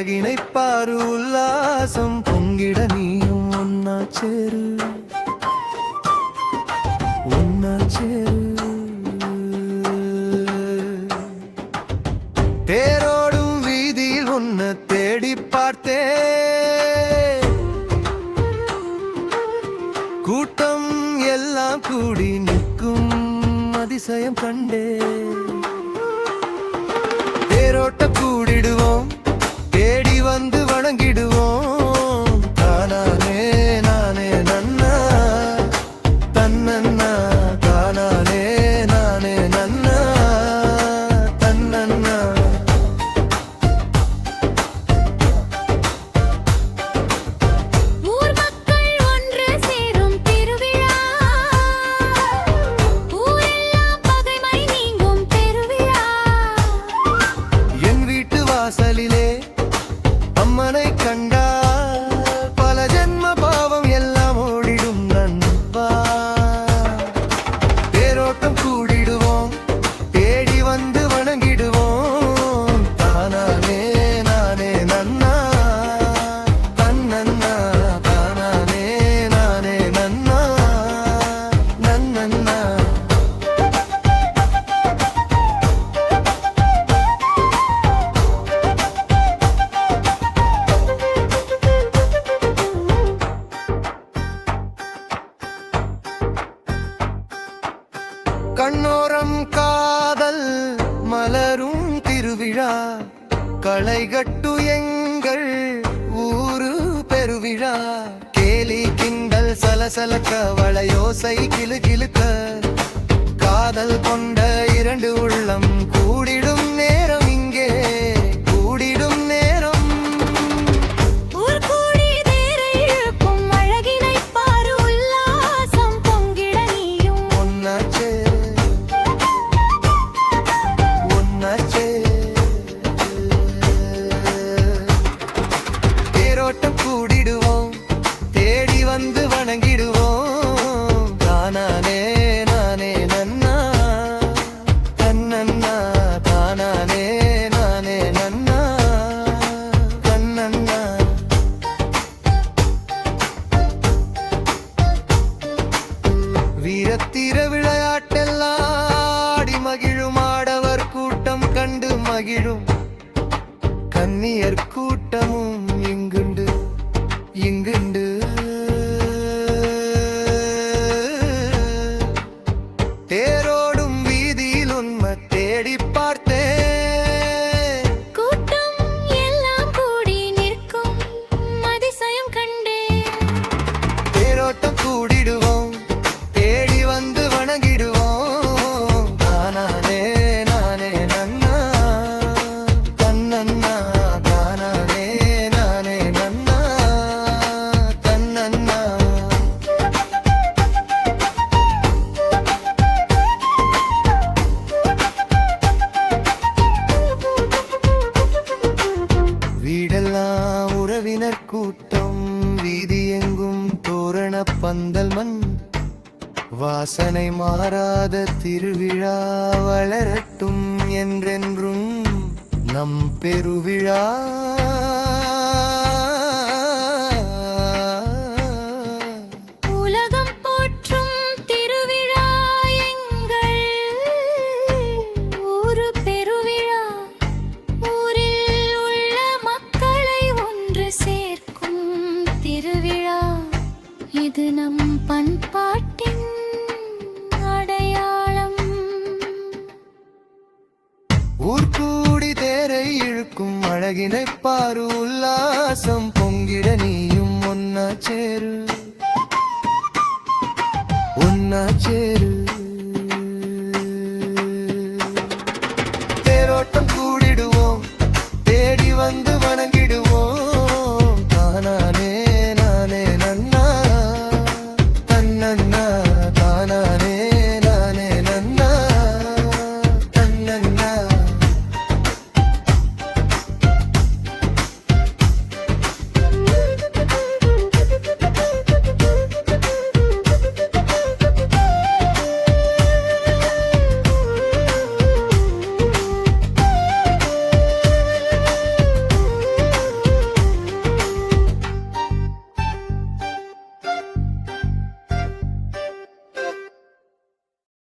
அழகினை பாரு உல்லாசம் பொங்கிட நீயும் ஒன்னா சேரு ஒன்னா சேரு. தேரோடும் வீதியில் உன்னை தேடி பார்த்தே, கூட்டம் எல்லாம் கூடி நிற்கும் அதிசயம் கண்டே. தேரோட்ட கூடிடுவோம், தேடி வந்து வணங்கிடுவோம். தானானே நானே நன்னா தன்னன்னா, தானானே நானே நன்னா தன்னன்னா. ஊர் மக்கள் ஒன்று சேரும் திருவிழா, ஊரெல்லாம் பகைமை நீங்கும் பெருவிழா. என் வீட்டு வாசலிலே அம்மனை கண்டா, பல ஜென்ம பாவம் எல்லாம் ஓடிடும் நண்பா. தேரோட்டம் கூடிடுவோம், தேடி வந்து வணங்கிடுவோம். தானானே நானே நன்னா தன்னன்னா, தானானே நானே நன்னா நன்னன்னா. கண்ணோரம் காதல் மலரும் திருவிழா, களைகட்டு எங்கள் ஊரு பெருவிழா. கேலி கிண்டல் சலசலக்க வளையோசை கிளு கிளுக்க, காதல் கொண்ட இரண்டு உள்ளம் கூடிடும் நேரம் இங்கே கூடிடும் நேரம். ஊர் கூடி தேரை இழுக்கும் அழகினை பாரு உல்லாசம் பொங்கிட நீயும் ஒன்னாச்சே ஒன்னாச்சே. தேரோட்டம் கூடிடுவோம், தேடி வந்து வணங்கிடுவோம். தானானே நானே நன்னா தன்னன்னா, தானானே நானே நன்னா தன்னன்னா. வீரத்தீர விளையாட்டெல்லாம் ஆடி மகிழும் ஆடவர் கூட்டம் கண்டு மகிழும் கன்னியர் கூட்டமும் இங்குண்டு இங்குண்டு. தேரோடும் வீதியில் உண்மை தேடி பார்த்தேன், கூட்டம் எல்லாம் கூடி நிற்கும் அதிசயம் கண்டே. தேரோட்டம் கூடிடுவோம், தேடி வந்து வணங்கிடுவோம். தானானே நானே நன்னா தன்னன்னா, தானானே நானே நன்னா தன்னன்னா. வீடெல்லாம் உறவினர் கூட்டம், வீதி எங்கும் தோரண பந்தல் மண் வாசனை மாறாத திருவிழா வளரட்டும் என்றென்றும் நம் பெருவிழா. உலகம் போற்றும் திருவிழா எங்கள் ஊரு பெருவிழா. ஊரில் உள்ள மக்களை ஒன்று சேர்க்கும் திருவிழா. இது நம் பண்பாட்டின் அடையாளம். ஊர் கூடி தேரை இழுக்கும் அழகினை பாரு உல்லாசம் பொங்கிட நீயும் ஒன்னா சேரு ஒன்னா சேரு.